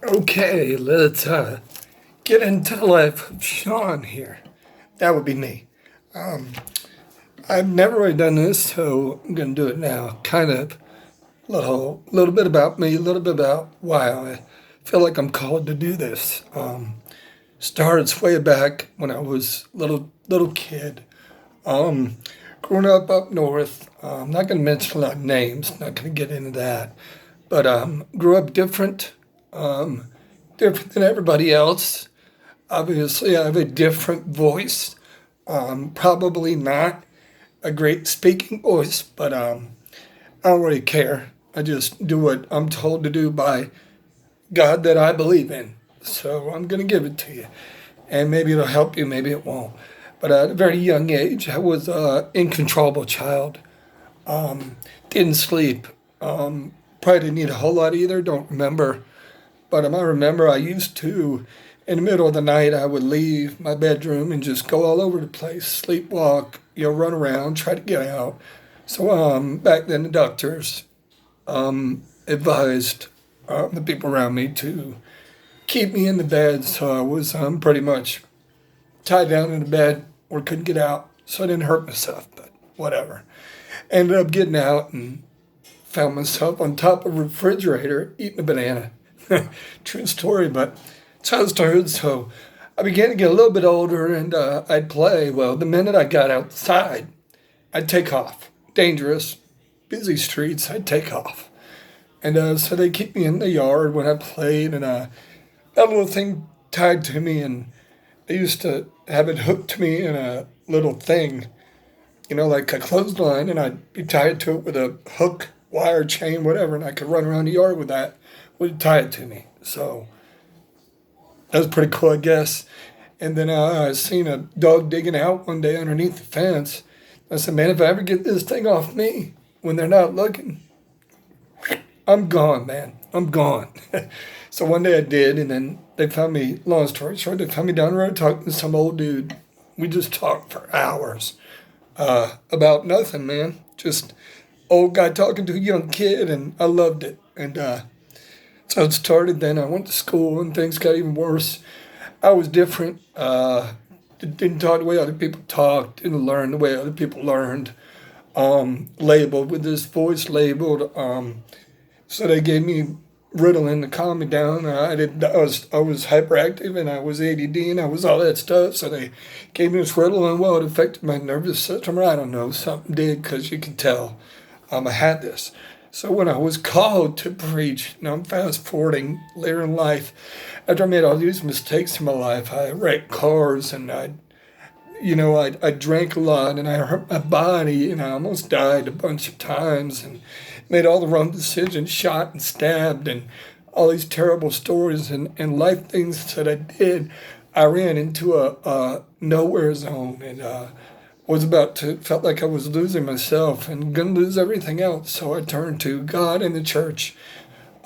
Okay, let's get into the life of Sean here. That would be me. I've never really done this, so I'm gonna do it now. Kind of little bit about me, a little bit about why I feel like I'm called to do this. Started way back when I was little kid. Um, Growing up north. I'm not gonna mention a lot of names. Not gonna get into that. But grew up different than everybody else. Obviously, I have a different voice. Probably not a great speaking voice, but I don't really care. I just do what I'm told to do by God that I believe in. So I'm going to give it to you. And maybe it'll help you, maybe it won't. But at a very young age, I was an incontrollable child. Didn't sleep. Probably didn't eat a whole lot either, don't remember. But I remember I used to, in the middle of the night, I would leave my bedroom and just go all over the place, sleepwalk, run around, try to get out. So back then, the doctors advised the people around me to keep me in the bed. So I was pretty much tied down in the bed or couldn't get out. So I didn't hurt myself, but whatever. Ended up getting out and found myself on top of a refrigerator eating a banana. True story, but it's how it started. So I began to get a little bit older and I'd play. Well, the minute I got outside, I'd take off. Dangerous, busy streets, I'd take off. And so they keep me in the yard when I played, and that little thing tied to me, and they used to have it hooked to me in a little thing, like a clothesline, and I'd be tied to it with a hook, wire, chain, whatever, and I could run around the yard with that, would tie it to me. So that was pretty cool, I guess. And then I seen a dog digging out one day underneath the fence. I said, man, if I ever get this thing off me when they're not looking, I'm gone, man. I'm gone. So one day I did, and then they found me, long story short, they found me down the road talking to some old dude. We just talked for hours about nothing, man. Just old guy talking to a young kid, and I loved it. And so it started then. I went to school, and things got even worse. I was different. Didn't talk the way other people talked. Didn't learn the way other people learned. Labeled with this voice labeled. So they gave me Ritalin to calm me down. I was hyperactive and I was ADD and I was all that stuff. So they gave me this Ritalin. Well, it affected my nervous system, or I don't know, something did, because you could tell I had this. So when I was called to preach, I'm fast forwarding later in life, after I made all these mistakes in my life, I wrecked cars and I drank a lot and I hurt my body and I almost died a bunch of times and made all the wrong decisions, shot and stabbed, and all these terrible stories and life things that I did. I ran into a nowhere zone and felt like I was losing myself and gonna lose everything else. So I turned to God and the church.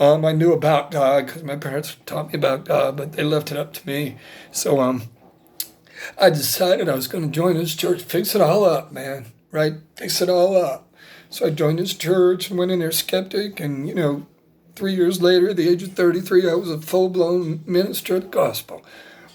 I knew about God because my parents taught me about God, but they left it up to me. So I decided I was going to join this church, fix it all up, man, right? Fix it all up. So I joined this church and went in there skeptic. And, 3 years later, at the age of 33, I was a full blown minister of the gospel,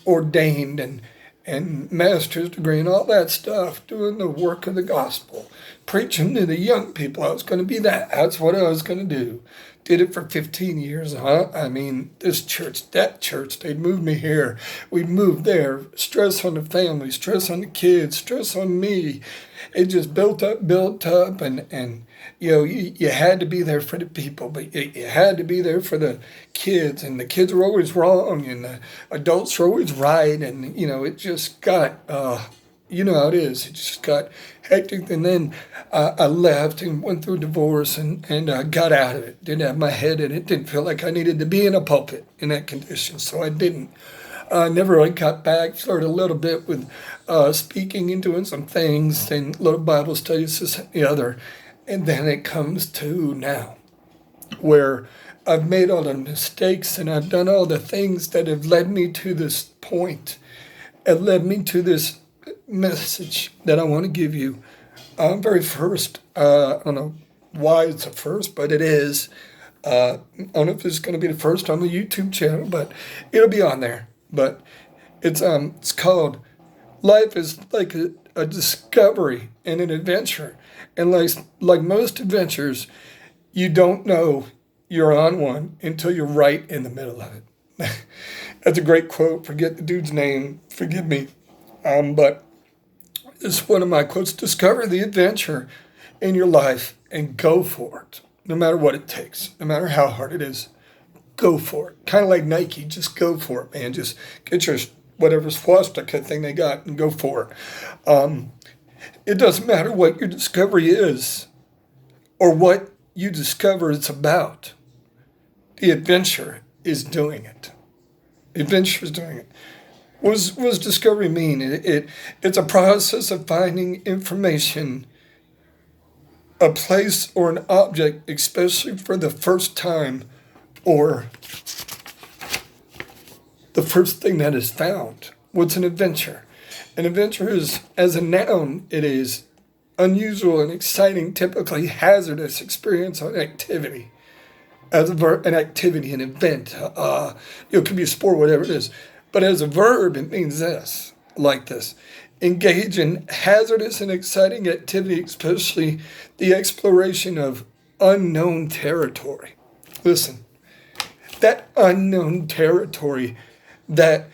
ordained and master's degree and all that stuff, doing the work of the gospel, preaching to the young people. I was going to be that. That's what I was going to do. Did it for 15 years, huh? I mean, this church, that church, they'd moved me here. We'd moved there. Stress on the family, stress on the kids, stress on me. It just built up, and you had to be there for the people, but you had to be there for the kids, and the kids were always wrong, and the adults were always right, and, it just got, you know how it is. It just got hectic, and then I left and went through a divorce and got out of it. Didn't have my head in it. Didn't feel like I needed to be in a pulpit in that condition, so I didn't. Never really got back. Started a little bit with speaking and doing some things, and little Bible studies, this and the other. And then it comes to now, where I've made all the mistakes and I've done all the things that have led me to this point, and led me to this message that I want to give you. Very first, I don't know why it's a first, but it is. I don't know if this is going to be the first on the YouTube channel, but it'll be on there. But it's called Life is like a discovery and an adventure. And like most adventures, you don't know you're on one until you're right in the middle of it. That's a great quote. Forget the dude's name. Forgive me. But it's one of my quotes. Discover the adventure in your life and go for it. No matter what it takes, no matter how hard it is, go for it. Kind of like Nike, just go for it, man. Just get your whatever swastika thing they got and go for it. It doesn't matter what your discovery is or what you discover it's about. The adventure is doing it. The adventure is doing it. What does discovery mean? It's a process of finding information, a place or an object, especially for the first time, or the first thing that is found. What's an adventure? An adventure is, as a noun, it is unusual and exciting, typically hazardous experience or activity. As a verb, an activity, an event, it could be a sport, whatever it is. But as a verb, it means this, like this. Engage in hazardous and exciting activity, especially the exploration of unknown territory. Listen, that unknown territory that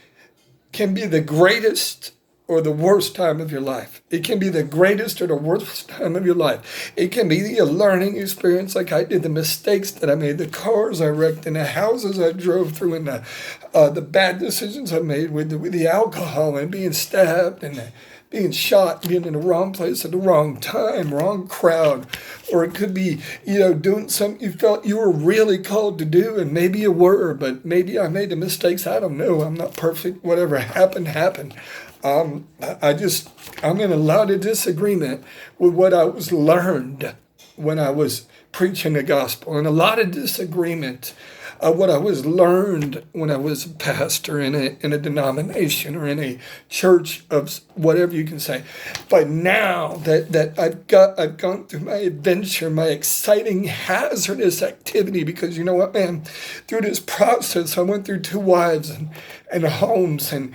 can be the greatest or the worst time of your life. It can be the greatest or the worst time of your life. It can be a learning experience like I did, the mistakes that I made, the cars I wrecked, and the houses I drove through, and the bad decisions I made with the alcohol and being stabbed and being shot, being in the wrong place at the wrong time, wrong crowd. Or it could be, doing something you felt you were really called to do, and maybe you were, but maybe I made the mistakes. I don't know. I'm not perfect. Whatever happened. I'm in a lot of disagreement with what I was learned when I was preaching the gospel, and a lot of disagreement of what I was learned when I was a pastor in a denomination or in a church of whatever you can say. But now that I've gone through my adventure, my exciting, hazardous activity, because you know what, man, through this process, I went through 2 wives and homes and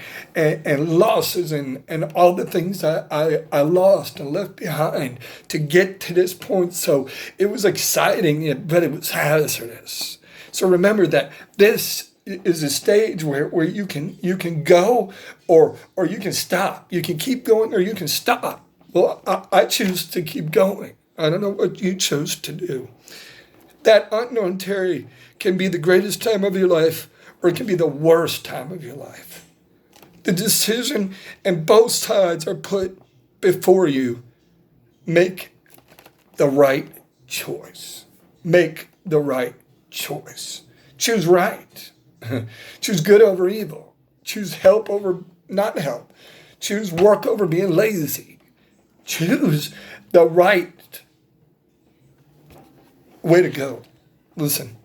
losses and all the things I lost and left behind to get to this point. So it was exciting, but it was hazardous. So remember that this is a stage where you can go or you can stop. You can keep going or you can stop. Well, I choose to keep going. I don't know what you chose to do. That unknown Terry can be the greatest time of your life, or it can be the worst time of your life. The decision, and both sides are put before you. Make the right choice. Make the right choice. Choose right. Choose good over evil. Choose help over not help. Choose work over being lazy. Choose the right way to go. Listen,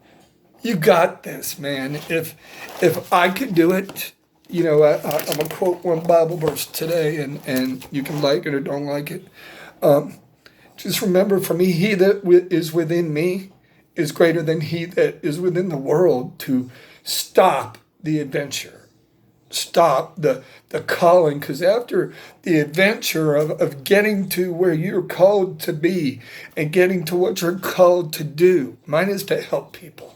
you got this, man. If I could do it, I'm going to quote one Bible verse today, and you can like it or don't like it. Just remember, for me, he that is within me is greater than he that is within the world. To stop the adventure, stop the calling, because after the adventure of getting to where you're called to be and getting to what you're called to do, mine is to help people.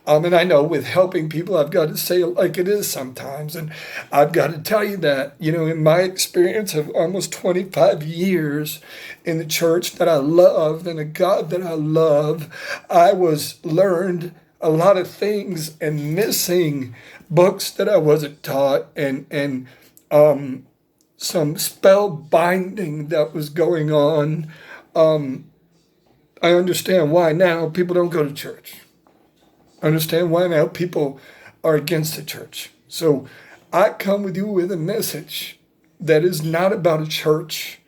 And I know with helping people, I've got to say it like it is sometimes. And I've got to tell you that, in my experience of almost 25 years in the church that I love and a God that I love, I learned a lot of things and missing books that I wasn't taught, and some spell binding that was going on. I understand why now people don't go to church. I understand why now people are against the church. So I come with you with a message that is not about a church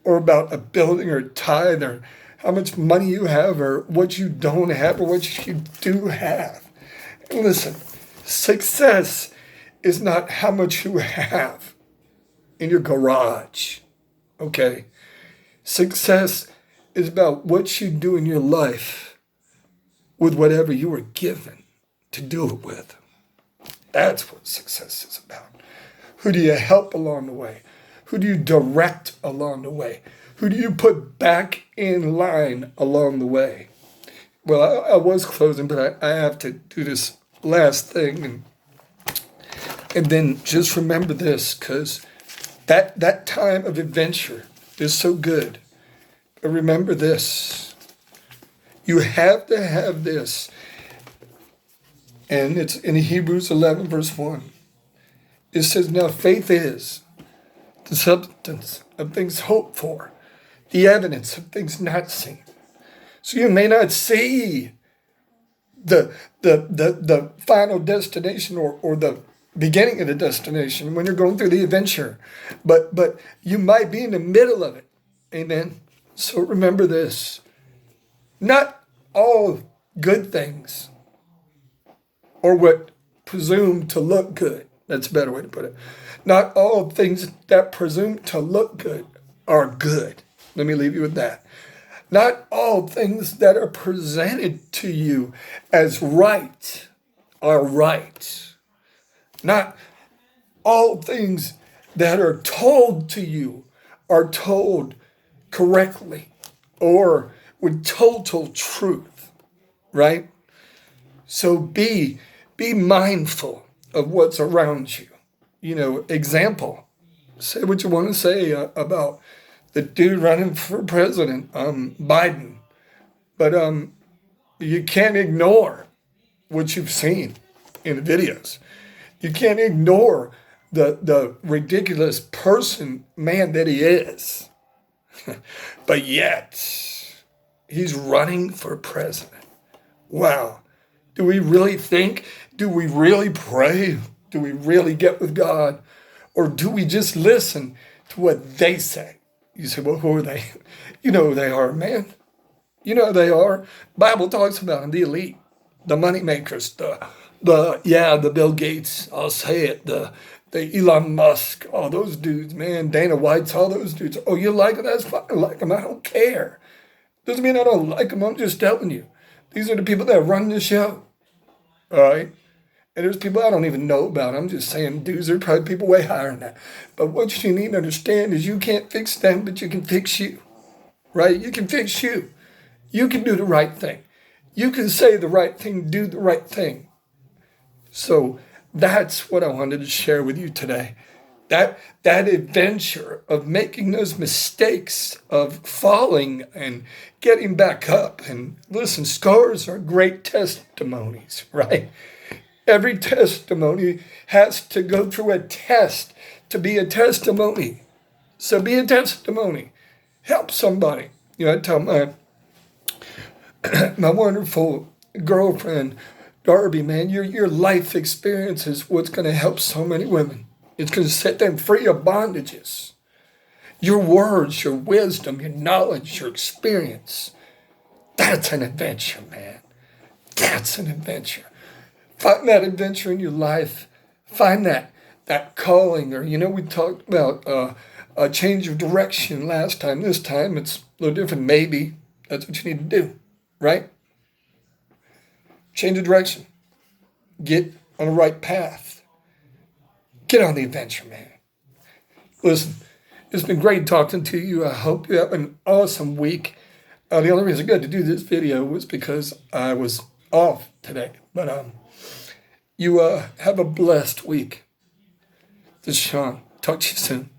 or about a building or a tithe or how much money you have or what you don't have or what you do have. And listen, success is not how much you have in your garage, okay? Success is about what you do in your life with whatever you were given to do it with. That's what success is about. Who do you help along the way? Who do you direct along the way? Who do you put back in line along the way? Well, I was closing, but I have to do this last thing. And then just remember this, because that time of adventure is so good. But remember this. You have to have this. And it's in Hebrews 11, verse 1. It says, now faith is the substance of things hoped for, the evidence of things not seen. So you may not see the final destination or the beginning of the destination when you're going through the adventure, but you might be in the middle of it. Amen. So remember this. Not all good things or what presume to look good. That's a better way to put it. Not all things that presume to look good are good. Let me leave you with that. Not all things that are presented to you as right are right. Not all things that are told to you are told correctly or with total truth, right? So be mindful of what's around you. You know, example, say what you want to say about the dude running for president, Biden. But you can't ignore what you've seen in the videos. You can't ignore the ridiculous man that he is. But yet, he's running for president. Wow. Do we really think? Do we really pray? Do we really get with God? Or do we just listen to what they say? You say, well, who are they? You know who they are, man. You know who they are. Bible talks about them, the elite, the money makers, the Bill Gates, I'll say it, the Elon Musk, all those dudes, man, Dana White's, all those dudes. Oh, you like them? That's fine. I like them. I don't care. Doesn't mean I don't like them. I'm just telling you. These are the people that run the show. All right? And there's people I don't even know about. I'm just saying dudes are probably people way higher than that. But what you need to understand is you can't fix them, but you can fix you. Right? You can fix you. You can do the right thing. You can say the right thing, do the right thing. So that's what I wanted to share with you today. That adventure of making those mistakes, of falling and getting back up. And listen, scars are great testimonies, right? Every testimony has to go through a test to be a testimony. So be a testimony. Help somebody. You know, I tell my wonderful girlfriend, Darby, man, your life experience is what's going to help so many women. It's going to set them free of bondages. Your words, your wisdom, your knowledge, your experience. That's an adventure, man. That's an adventure. Find that adventure in your life. Find that calling. Or, you know, we talked about a change of direction last time. This time it's a little different. Maybe that's what you need to do, right? Change of direction. Get on the right path. Get on the adventure, man. Listen, it's been great talking to you. I hope you have an awesome week. The only reason I got to do this video was because I was off today. But you have a blessed week. This is Sean. Talk to you soon.